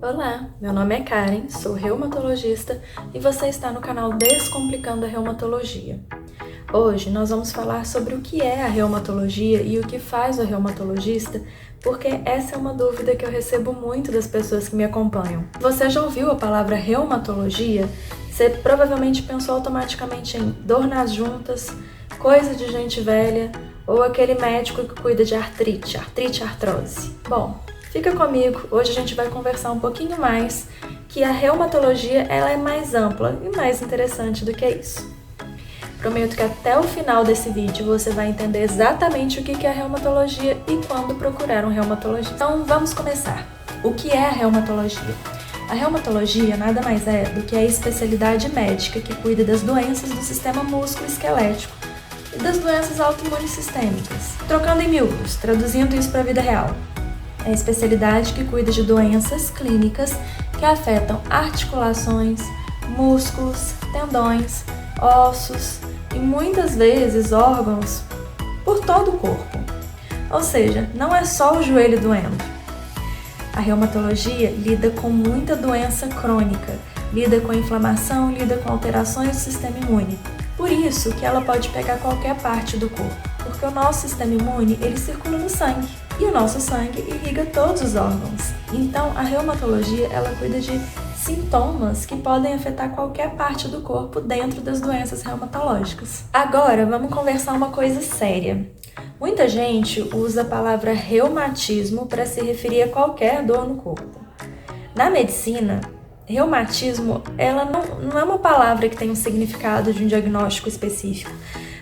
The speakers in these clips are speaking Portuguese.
Olá, meu nome é Karen, sou reumatologista e você está no canal Descomplicando a Reumatologia. Hoje nós vamos falar sobre o que é a reumatologia e o que faz o reumatologista, porque essa é uma dúvida que eu recebo muito das pessoas que me acompanham. Você já ouviu a palavra reumatologia? Você provavelmente pensou automaticamente em dor nas juntas, coisa de gente velha ou aquele médico que cuida de artrite, artrose. Bom, fica comigo, hoje a gente vai conversar um pouquinho mais, que a reumatologia ela é mais ampla e mais interessante do que isso. Prometo que até o final desse vídeo você vai entender exatamente o que é a reumatologia e quando procurar um reumatologista. Então vamos começar. O que é a reumatologia? A reumatologia nada mais é do que a especialidade médica que cuida das doenças do sistema músculo-esquelético e das doenças autoimunossistêmicas. Trocando em miúdos, traduzindo isso para a vida real. É a especialidade que cuida de doenças clínicas que afetam articulações, músculos, tendões, ossos e muitas vezes órgãos por todo o corpo. Ou seja, não é só o joelho doendo. A reumatologia lida com muita doença crônica, lida com inflamação, lida com alterações do sistema imune. Por isso que ela pode pegar qualquer parte do corpo, porque o nosso sistema imune ele circula no sangue. E o nosso sangue irriga todos os órgãos. Então, a reumatologia, ela cuida de sintomas que podem afetar qualquer parte do corpo dentro das doenças reumatológicas. Agora, vamos conversar uma coisa séria. Muita gente usa a palavra reumatismo para se referir a qualquer dor no corpo. Na medicina, reumatismo, ela não é uma palavra que tem um significado de um diagnóstico específico.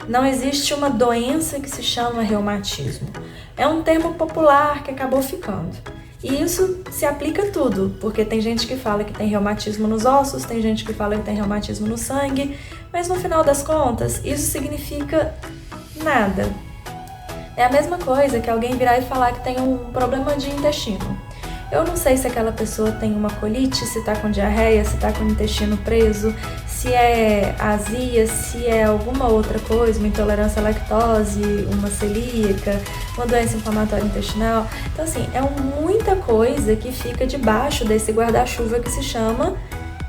Não existe uma doença que se chama reumatismo. É um termo popular que acabou ficando. E isso se aplica a tudo, porque tem gente que fala que tem reumatismo nos ossos, tem gente que fala que tem reumatismo no sangue, mas no final das contas, isso significa nada. É a mesma coisa que alguém virar e falar que tem um problema de intestino. Eu não sei se aquela pessoa tem uma colite, se tá com diarreia, se tá com o intestino preso, se é azia, se é alguma outra coisa, uma intolerância à lactose, uma celíaca, uma doença inflamatória intestinal. Então, assim, é muita coisa que fica debaixo desse guarda-chuva que se chama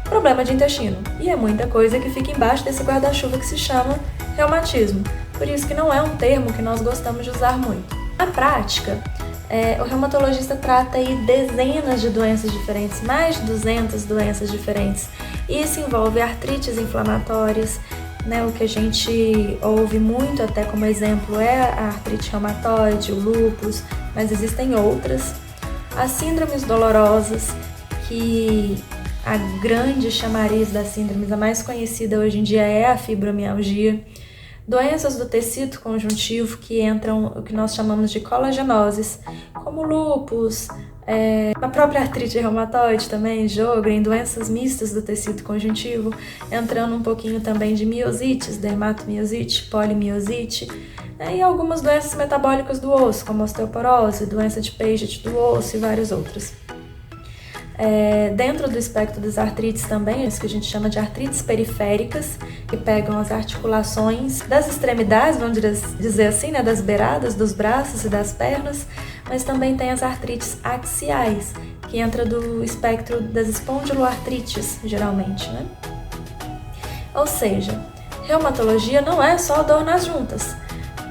problema de intestino. E é muita coisa que fica embaixo desse guarda-chuva que se chama reumatismo. Por isso que não é um termo que nós gostamos de usar muito. Na prática, o reumatologista trata aí dezenas de doenças diferentes, mais de 200 doenças diferentes. Isso envolve artrites inflamatórias, né? O que a gente ouve muito até como exemplo é a artrite reumatoide, o lúpus, mas existem outras. As síndromes dolorosas, que a grande chamariz das síndromes, a mais conhecida hoje em dia é a fibromialgia. Doenças do tecido conjuntivo que entram o que nós chamamos de colagenoses, como lúpus, a própria artrite reumatoide também, Sjögren, doenças mistas do tecido conjuntivo, entrando um pouquinho também de miosites, dermatomiosite, polimiosite, e algumas doenças metabólicas do osso, como osteoporose, doença de Paget do osso e várias outras. Dentro do espectro das artrites também, isso que a gente chama de artrites periféricas, que pegam as articulações das extremidades, vamos dizer assim, né, das beiradas dos braços e das pernas, mas também tem as artrites axiais, que entra do espectro das espondiloartrites, geralmente, né? Ou seja, reumatologia não é só dor nas juntas,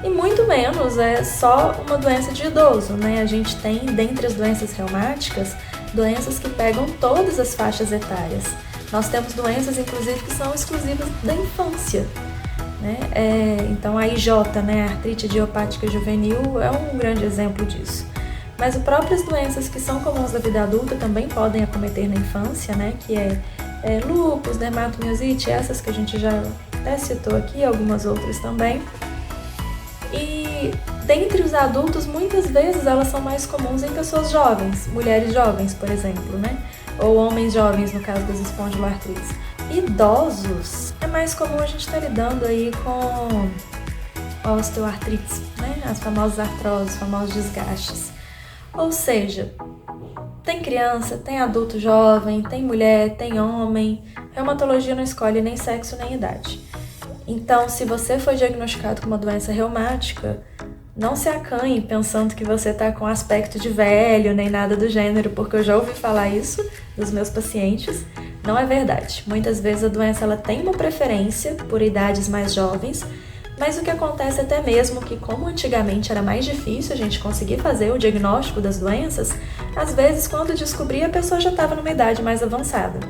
e muito menos é só uma doença de idoso, né? A gente tem, dentre as doenças reumáticas, doenças que pegam todas as faixas etárias. Nós temos doenças, inclusive, que são exclusivas da infância, né? Então, a IJ, né, a artrite idiopática juvenil, é um grande exemplo disso. Mas as próprias doenças que são comuns da vida adulta também podem acometer na infância, né, que é lúpus, dermatomiosite, essas que a gente já até citou aqui, algumas outras também. E dentre os adultos, muitas vezes elas são mais comuns em pessoas jovens, mulheres jovens, por exemplo, né? Ou homens jovens, no caso das espondiloartrites. Idosos, é mais comum a gente estar lidando aí com osteoartrites, né? As famosas artroses, os famosos desgastes. Ou seja, tem criança, tem adulto jovem, tem mulher, tem homem. Reumatologia não escolhe nem sexo nem idade. Então, se você foi diagnosticado com uma doença reumática, Não se acanhe pensando que você está com aspecto de velho, nem nada do gênero, porque eu já ouvi falar isso dos meus pacientes. Não é verdade. Muitas vezes a doença ela tem uma preferência por idades mais jovens, mas o que acontece até mesmo que, como antigamente era mais difícil a gente conseguir fazer o diagnóstico das doenças, às vezes quando descobria a pessoa já estava numa idade mais avançada.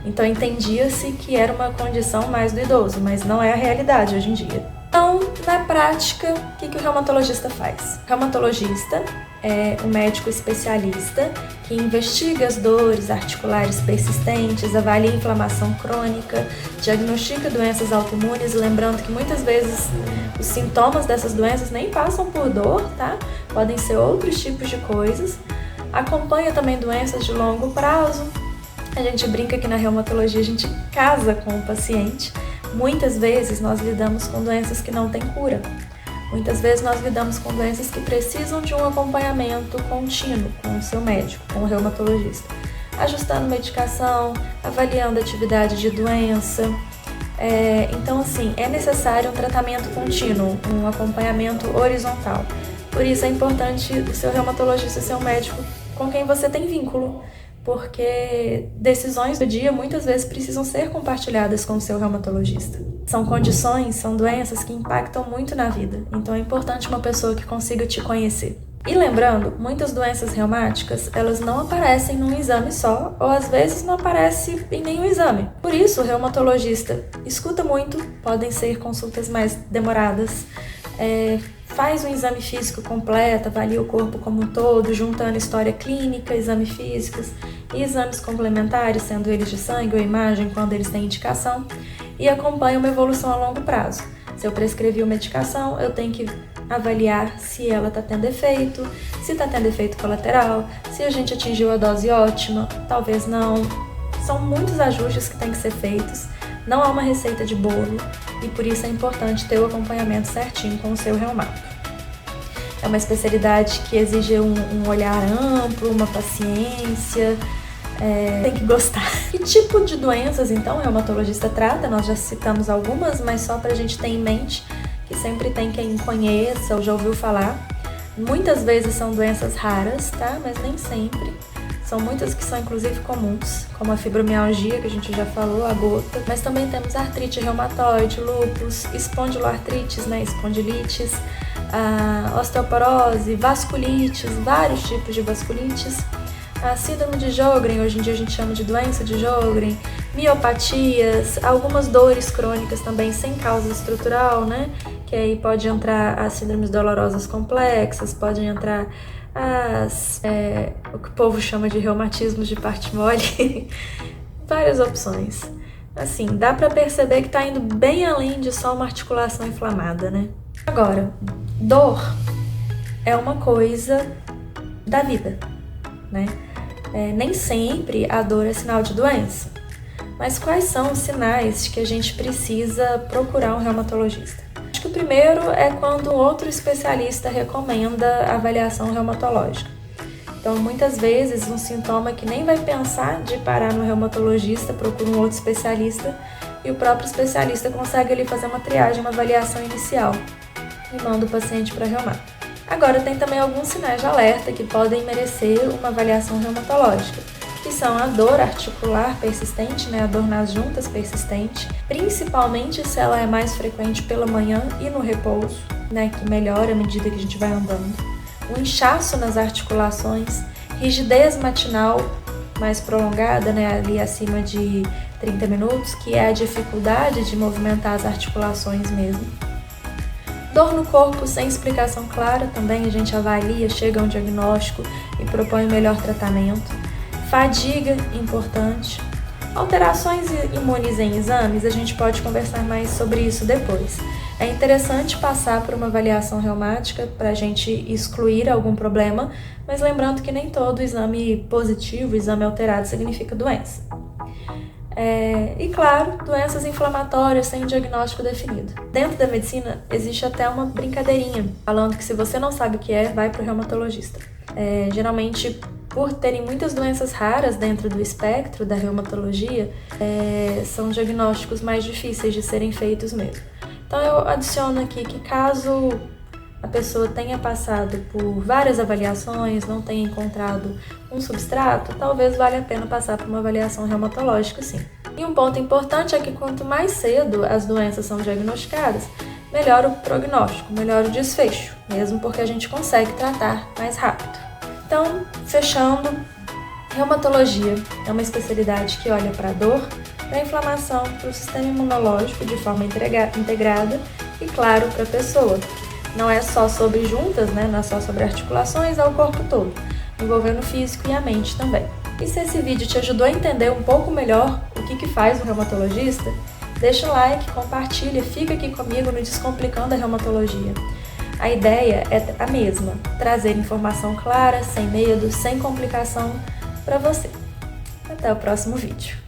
Então entendia-se que era uma condição mais do idoso, mas não é a realidade hoje em dia. Então, na prática, o que o reumatologista faz? O reumatologista é um médico especialista que investiga as dores articulares persistentes, avalia a inflamação crônica, diagnostica doenças autoimunes, lembrando que muitas vezes os sintomas dessas doenças nem passam por dor, tá? Podem ser outros tipos de coisas. Acompanha também doenças de longo prazo. A gente brinca que na reumatologia a gente casa com o paciente. Muitas vezes nós lidamos com doenças que não têm cura. Muitas vezes nós lidamos com doenças que precisam de um acompanhamento contínuo com o seu médico, com o reumatologista. Ajustando medicação, avaliando a atividade de doença. Então, assim, é necessário um tratamento contínuo, um acompanhamento horizontal. Por isso é importante o seu reumatologista ser um médico com quem você tem vínculo, porque decisões do dia muitas vezes precisam ser compartilhadas com o seu reumatologista. São condições, são doenças que impactam muito na vida, então é importante uma pessoa que consiga te conhecer. E lembrando, muitas doenças reumáticas, elas não aparecem num exame só, ou às vezes não aparece em nenhum exame. Por isso, o reumatologista escuta muito, podem ser consultas mais demoradas, faz um exame físico completo, avalia o corpo como um todo, juntando história clínica, exames físicos e exames complementares, sendo eles de sangue ou imagem, quando eles têm indicação, e acompanha uma evolução a longo prazo. Se eu prescrevi uma medicação, eu tenho que avaliar se ela está tendo efeito, se está tendo efeito colateral, se a gente atingiu a dose ótima, talvez não. São muitos ajustes que têm que ser feitos, não há uma receita de bolo e por isso é importante ter o acompanhamento certinho com o seu reumato. É uma especialidade que exige um olhar amplo, uma paciência, tem que gostar. Que tipo de doenças, então, o reumatologista trata? Nós já citamos algumas, mas só para a gente ter em mente que sempre tem quem conheça ou já ouviu falar. Muitas vezes são doenças raras, tá? Mas nem sempre. São muitas que são inclusive comuns, como a fibromialgia, que a gente já falou, a gota. Mas também temos artrite reumatoide, lúpus, espondiloartrites, né? Espondilites, a osteoporose, vasculites, vários tipos de vasculites. A síndrome de Sjögren, hoje em dia a gente chama de doença de Sjögren, miopatias, algumas dores crônicas também sem causa estrutural, né? Que aí pode entrar as síndromes dolorosas complexas, podem entrar o que o povo chama de reumatismos de parte mole, várias opções. Assim, dá pra perceber que tá indo bem além de só uma articulação inflamada, né? Agora, dor é uma coisa da vida, né? Nem sempre a dor é sinal de doença. Mas quais são os sinais que a gente precisa procurar um reumatologista? Acho que o primeiro é quando um outro especialista recomenda a avaliação reumatológica. Então, muitas vezes, um sintoma que nem vai pensar de parar no reumatologista, procura um outro especialista e o próprio especialista consegue ali fazer uma triagem, uma avaliação inicial e manda o paciente para reumato. Agora, tem também alguns sinais de alerta que podem merecer uma avaliação reumatológica, que são a dor articular persistente, né, a dor nas juntas persistente, principalmente se ela é mais frequente pela manhã e no repouso, né, que melhora à medida que a gente vai andando. O inchaço nas articulações, rigidez matinal mais prolongada, né, ali acima de 30 minutos, que é a dificuldade de movimentar as articulações mesmo. Dor no corpo sem explicação clara, também a gente avalia, chega a um diagnóstico e propõe o melhor tratamento. Fadiga, importante. Alterações imunes em exames, a gente pode conversar mais sobre isso depois. É interessante passar por uma avaliação reumática para a gente excluir algum problema, mas lembrando que nem todo exame positivo, exame alterado, significa doença. E claro, doenças inflamatórias sem um diagnóstico definido. Dentro da medicina existe até uma brincadeirinha, falando que se você não sabe o que é, vai para o reumatologista. Geralmente, por terem muitas doenças raras dentro do espectro da reumatologia, são diagnósticos mais difíceis de serem feitos mesmo. Então eu adiciono aqui que caso a pessoa tenha passado por várias avaliações, não tenha encontrado um substrato, talvez valha a pena passar por uma avaliação reumatológica, sim. E um ponto importante é que quanto mais cedo as doenças são diagnosticadas, melhor o prognóstico, melhor o desfecho, mesmo porque a gente consegue tratar mais rápido. Então, fechando, reumatologia é uma especialidade que olha para a dor, para a inflamação, para o sistema imunológico de forma integrada e, claro, para a pessoa. Não é só sobre juntas, né? Não é só sobre articulações, é o corpo todo, envolvendo o físico e a mente também. E se esse vídeo te ajudou a entender um pouco melhor o que faz um reumatologista, deixa o like, compartilha, fica aqui comigo no Descomplicando a Reumatologia. A ideia é a mesma, trazer informação clara, sem medo, sem complicação para você. Até o próximo vídeo.